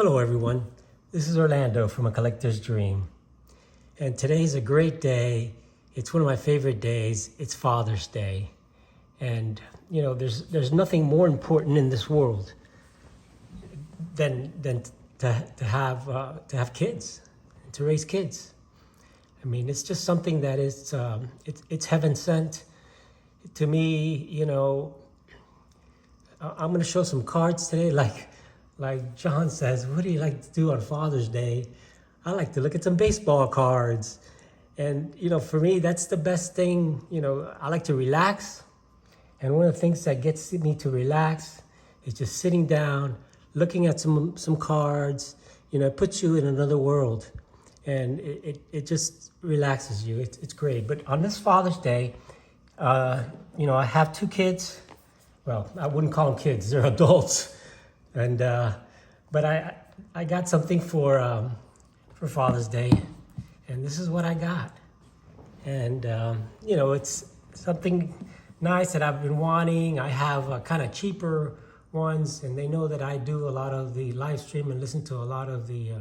Hello everyone, this is Orlando from A Collector's Dream. And today's a great day. It's one of my favorite days. It's Father's Day. And you know, there's nothing more important in this world than to have kids, to raise kids. I mean, it's just something that is it's heaven sent. To me, you know, I'm going to show some cards today. Like John says, what do you like to do on Father's Day? I like to look at some baseball cards. And, you know, for me, that's the best thing. You know, I like to relax. And one of the things that gets me to relax is just sitting down, looking at some cards. You know, it puts you in another world. And it just relaxes you. It's great. But on this Father's Day, you know, I have two kids. Well, I wouldn't call them kids. They're adults. And but I got something for Father's Day, and this is what I got. And you know, it's something nice that I've been wanting. I have kind of cheaper ones, and they know that I do a lot of the live stream and listen to a lot of the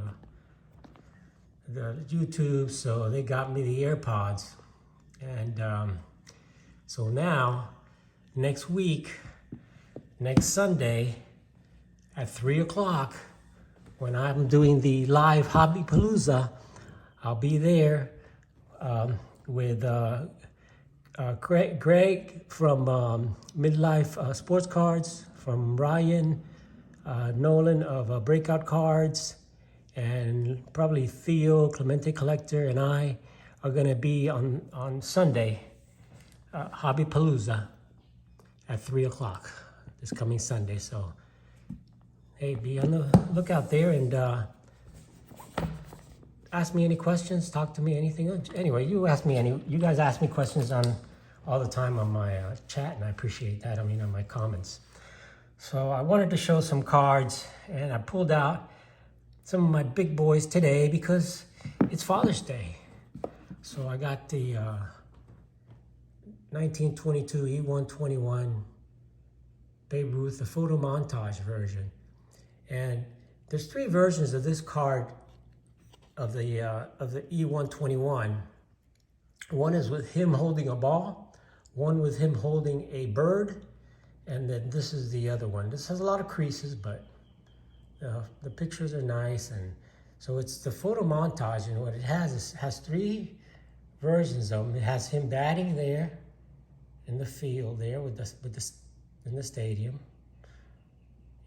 YouTube, so they got me the AirPods. And so now, next week, next Sunday, at 3 o'clock, when I'm doing the live Hobby Palooza, I'll be there with Greg from Midlife Sports Cards, from Ryan Nolan of Breakout Cards, and probably Theo, Clemente Collector, and I are going to be on Sunday, Hobby Palooza, at 3 o'clock this coming Sunday. So, hey, be on the lookout there and ask me any questions, talk to me, anything. Anyway, you guys ask me questions all the time on my chat, and I appreciate that. I mean, on my comments. So I wanted to show some cards, and I pulled out some of my big boys today because it's Father's Day. So I got the 1922 E121 Babe Ruth, the photo montage version. And there's three versions of this card of the E121. One is with him holding a ball, one with him holding a bird, and then this is the other one. This has a lot of creases, but the pictures are nice. And so it's the photo montage, and what it has three versions of them. It has him batting there in the field there in the stadium.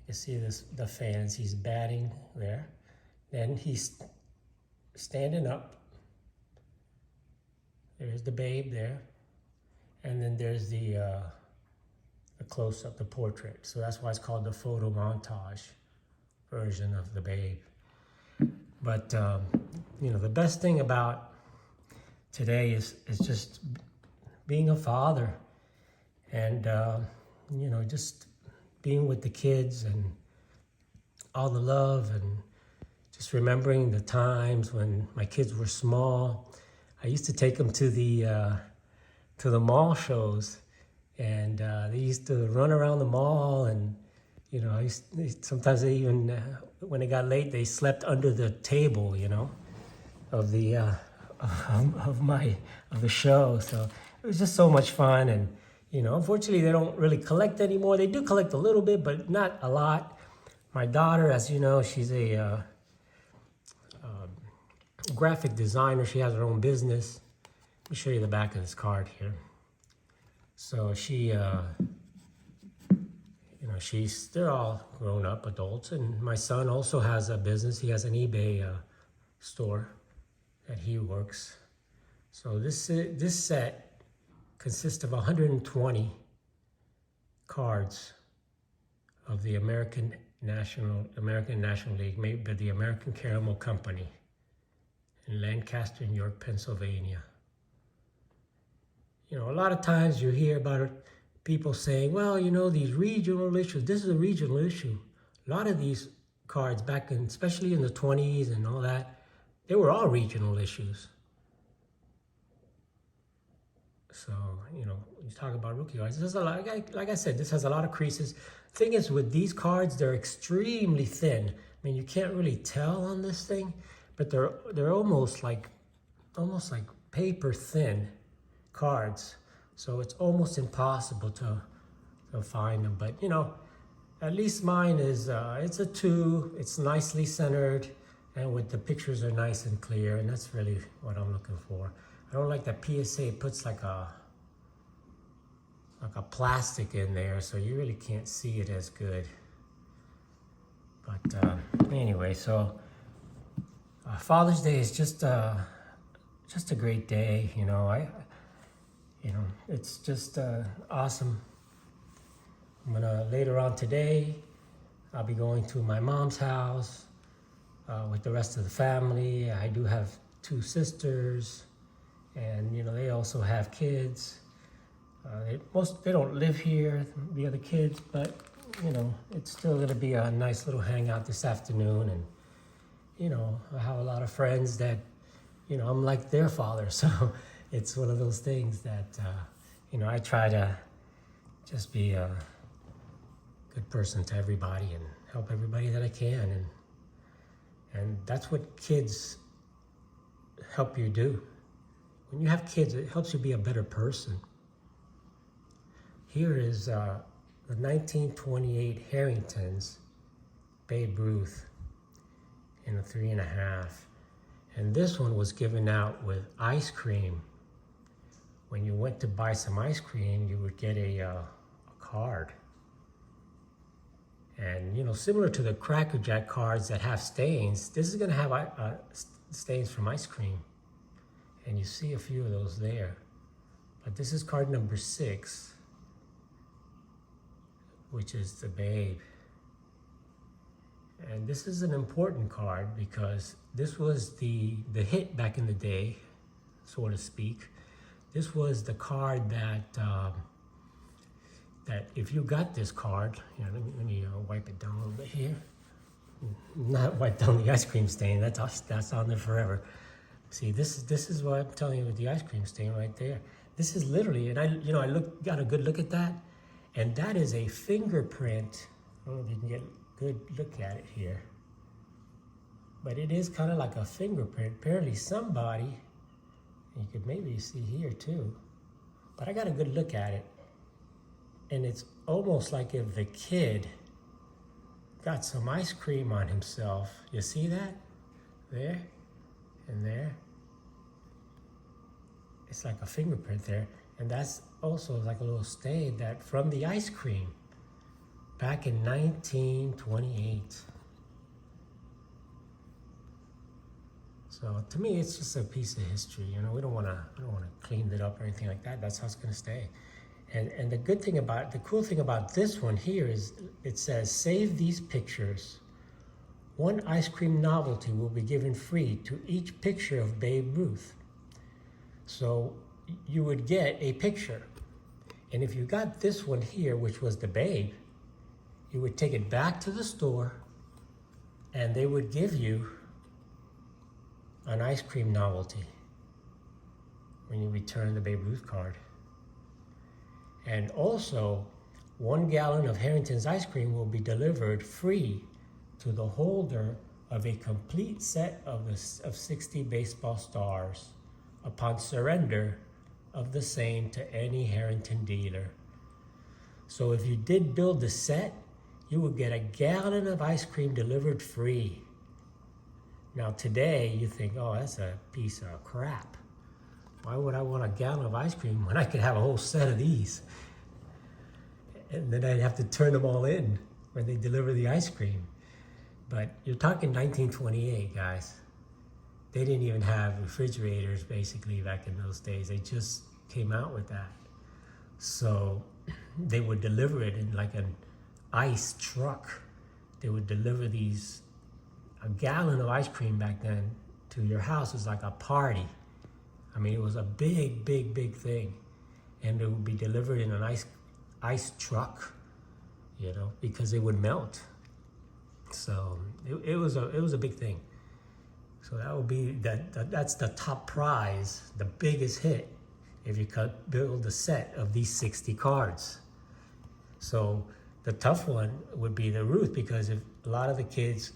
You see the fans, he's batting there. Then he's standing up. There's the babe there. And then there's the close-up, the portrait. So that's why it's called the photo montage version of the babe. But, you know, the best thing about today is just being a father. And, you know, just being with the kids and all the love, and just remembering the times when my kids were small. I used to take them to the mall shows, and they used to run around the mall, and you know, sometimes they even when it got late, they slept under the table, you know, of the show. So it was just so much fun. And you know, unfortunately, they don't really collect anymore. They do collect a little bit, but not a lot. My daughter, as you know, she's a graphic designer. She has her own business. Let me show you the back of this card here. So she, you know, they're all grown-up adults. And my son also has a business. He has an eBay store that he works. So this set consists of 120 cards of the American National League, made by the American Caramel Company in Lancaster, New York, Pennsylvania. You know, a lot of times you hear about people saying, well, you know, these regional issues, this is a regional issue. A lot of these cards back in, especially in the 20s and all that, they were all regional issues. So, you know, you talk about rookie cards. There's a lot, like I said, this has a lot of creases. Thing is, with these cards, they're extremely thin. I mean, you can't really tell on this thing, but they're almost like paper thin cards. So it's almost impossible to find them. But you know, at least mine is it's a 2. It's nicely centered, and with the pictures are nice and clear, and that's really what I'm looking for. I don't like that PSA puts like a plastic in there, so you really can't see it as good. But anyway, so Father's Day is just a great day. You know, it's just awesome. I'm gonna later on today, I'll be going to my mom's house with the rest of the family. I do have 2 sisters. And you know, they also have kids. They don't live here, the other kids, but you know, it's still gonna be a nice little hangout this afternoon. And you know, I have a lot of friends that, you know, I'm like their father, so it's one of those things that you know, I try to just be a good person to everybody and help everybody that I can, and that's what kids help you do. When you have kids, it helps you be a better person. Here is the 1928 Harringtons, Babe Ruth, in a 3.5. And this one was given out with ice cream. When you went to buy some ice cream, you would get a card. And you know, similar to the Cracker Jack cards that have stains, this is gonna have stains from ice cream. And you see a few of those there. But this is card number 6, which is the Babe. And this is an important card because this was the hit back in the day, so to speak. This was the card that that if you got this card, you know, let me wipe it down a little bit here. Not wipe down the ice cream stain. That's on there forever. See, this is what I'm telling you with the ice cream stain right there. This is literally, and I got a good look at that, and that is a fingerprint. I don't know if you can get a good look at it here, but it is kind of like a fingerprint. Apparently somebody, you could maybe see here too, but I got a good look at it, and it's almost like if the kid got some ice cream on himself. You see that? There and there. It's like a fingerprint there. And that's also like a little stain that from the ice cream back in 1928. So to me, it's just a piece of history. You know, we don't want to clean it up or anything like that. That's how it's going to stay. And the cool thing about this one here is it says, save these pictures. One ice cream novelty will be given free to each picture of Babe Ruth. So you would get a picture. And if you got this one here, which was the Babe, you would take it back to the store and they would give you an ice cream novelty when you return the Babe Ruth card. And also, 1 gallon of Harrington's ice cream will be delivered free to the holder of a complete set of 60 baseball stars upon surrender of the same to any Harrington dealer. So if you did build the set, you would get a gallon of ice cream delivered free. Now today you think, oh, that's a piece of crap. Why would I want a gallon of ice cream when I could have a whole set of these? And then I'd have to turn them all in when they deliver the ice cream. But you're talking 1928, guys. They didn't even have refrigerators basically back in those days. They just came out with that. So they would deliver it in like an ice truck. They would deliver a gallon of ice cream back then to your house. It was like a party. I mean, it was a big, big, big thing. And it would be delivered in an ice truck, you know, because it would melt. So it was a big thing. So that would be that's the top prize, the biggest hit. if you could build a set of these 60 cards. So the tough one would be the Ruth, because if a lot of the kids,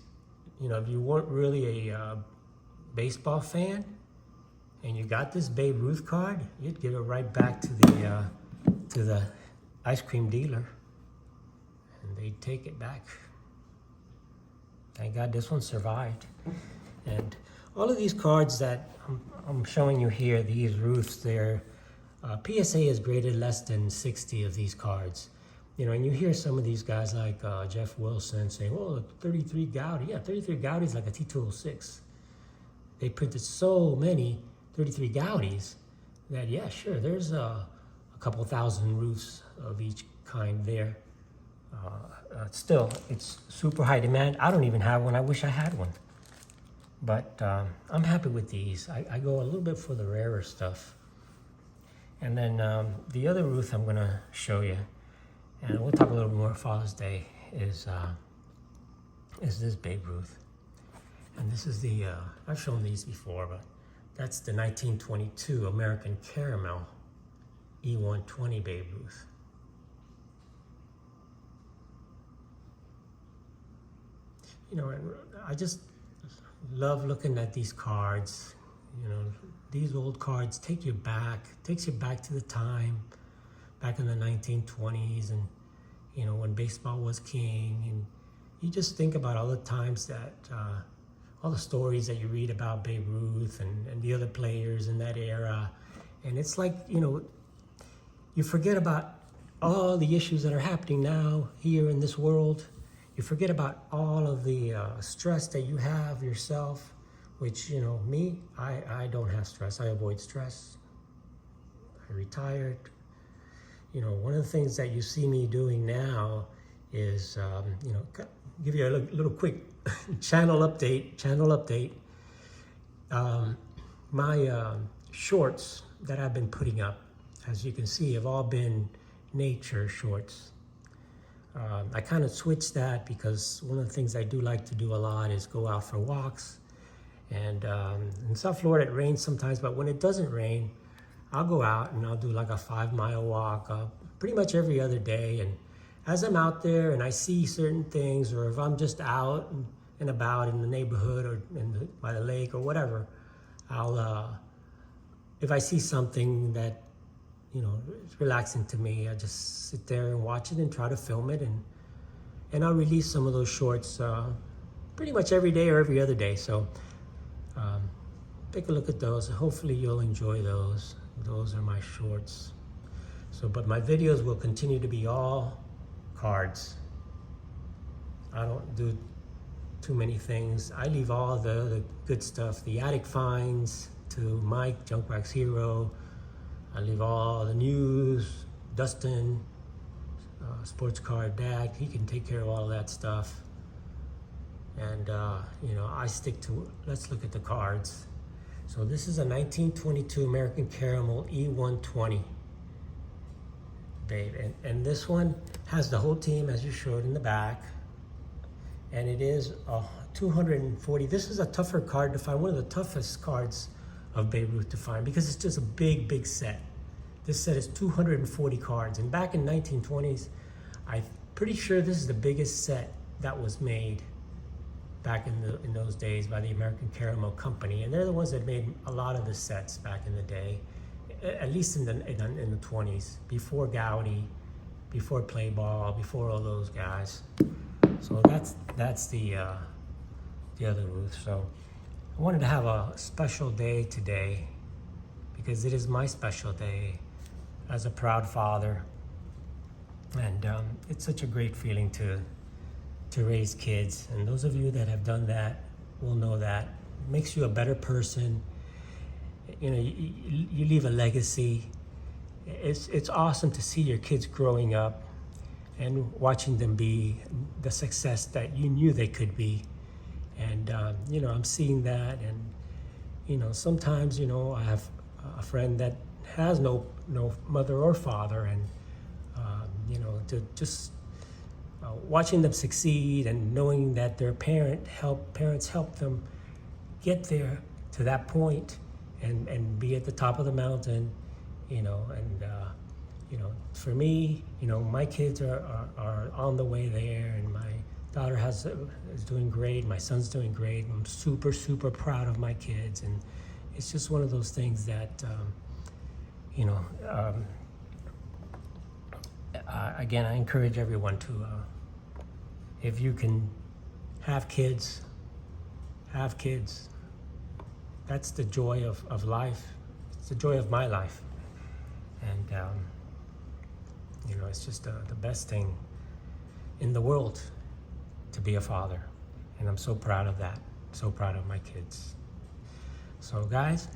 you know, if you weren't really a baseball fan and you got this Babe Ruth card, you'd give it right back to the ice cream dealer and they'd take it back. Thank God this one survived. And all of these cards that I'm showing you here, these Ruths, they're PSA has graded less than 60 of these cards. You know, and you hear some of these guys like Jeff Wilson saying, oh, 33 Gowdy. Yeah, 33 Gowdy is like a T206. They printed so many 33 Gowdies that, yeah, sure, there's a couple thousand Ruths of each kind there. Still, it's super high demand. I don't even have one. I wish I had one. But I'm happy with these. I go a little bit for the rarer stuff. And then the other Ruth I'm going to show you, and we'll talk a little more Father's Day, is this Babe Ruth. And this is the, I've shown these before, but that's the 1922 American Caramel E120 Babe Ruth. You know, I just love looking at these cards. You know, these old cards takes you back to the time back in the 1920s, and you know, when baseball was king, and you just think about all the times that all the stories that you read about Babe Ruth and the other players in that era, and it's like, you know, you forget about all the issues that are happening now here in this world. You forget about all of the stress that you have yourself, which, you know, me, I don't have stress. I avoid stress. I retired. You know, one of the things that you see me doing now is, you know, give you a little quick channel update. My shorts that I've been putting up, as you can see, have all been nature shorts. I kind of switched that because one of the things I do like to do a lot is go out for walks. And in South Florida, it rains sometimes, but when it doesn't rain, I'll go out and I'll do like a 5-mile walk pretty much every other day. And as I'm out there and I see certain things, or if I'm just out and about in the neighborhood or by the lake or whatever, I'll, if I see something that, you know, it's relaxing to me, I just sit there and watch it and try to film it, and I'll release some of those shorts pretty much every day or every other day. So take a look at those. Hopefully you'll enjoy those. Those are my shorts. So, but my videos will continue to be all cards. I don't do too many things. I leave all the good stuff, the attic finds, to Mike, Junk Wax Hero. I leave all the news, Dustin, Sports Card Dad. He can take care of all that stuff. And, you know, I stick to, let's look at the cards. So this is a 1922 American Caramel E120 Babe. And this one has the whole team, as you showed in the back. And it is 240. This is a tougher card to find, one of the toughest cards of Babe Ruth to find, because it's just a big set. This set is 240 cards. And back in 1920s, I'm pretty sure this is the biggest set that was made back in those days by the American Caramel Company. And they're the ones that made a lot of the sets back in the day, at least in the 20s, before Gowdy, before Play Ball, before all those guys. So that's the other Ruth. So I wanted to have a special day today, because it is my special day as a proud father. And it's such a great feeling to raise kids. And those of you that have done that will know that it makes you a better person. You know, you leave a legacy. It's awesome to see your kids growing up and watching them be the success that you knew they could be. And, you know, I'm seeing that. And, you know, sometimes, you know, I have a friend that has no mother or father, and, you know, to just watching them succeed and knowing that their parents help them get there to that point and be at the top of the mountain for me, my kids are on the way there, and my daughter is doing great. My son's doing great. I'm super, super proud of my kids, and it's just one of those things that, again, I encourage everyone to, if you can have kids, have kids. That's the joy of life. It's the joy of my life. And, it's just the best thing in the world to be a father. And I'm so proud of that. So proud of my kids. So guys,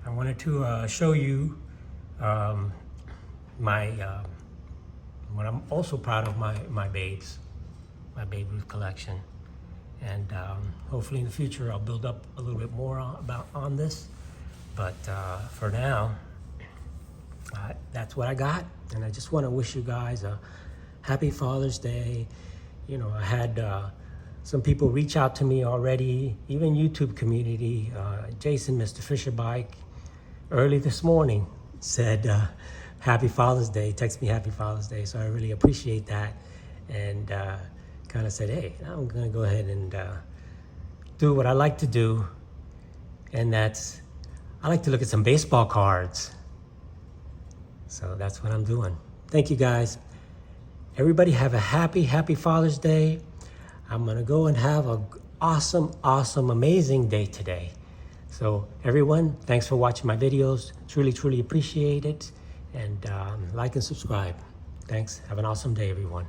I wanted to show you what I'm also proud of my babes, my Babe Ruth collection. And hopefully in the future I'll build up a little bit more on this. But for now, that's what I got. And I just want to wish you guys a happy Father's Day. I had some people reach out to me already, even YouTube community. Jason, Mr. Fisher Bike, early this morning said, Happy Father's Day, text me Happy Father's Day. So I really appreciate that. And kind of said, hey, I'm going to go ahead and do what I like to do. And that's, I like to look at some baseball cards. So that's what I'm doing. Thank you, guys. Everybody have a happy Father's Day. I'm going to go and have an awesome, amazing day today. So everyone, thanks for watching my videos. Truly appreciate it. And like and subscribe. Thanks. Have an awesome day, everyone.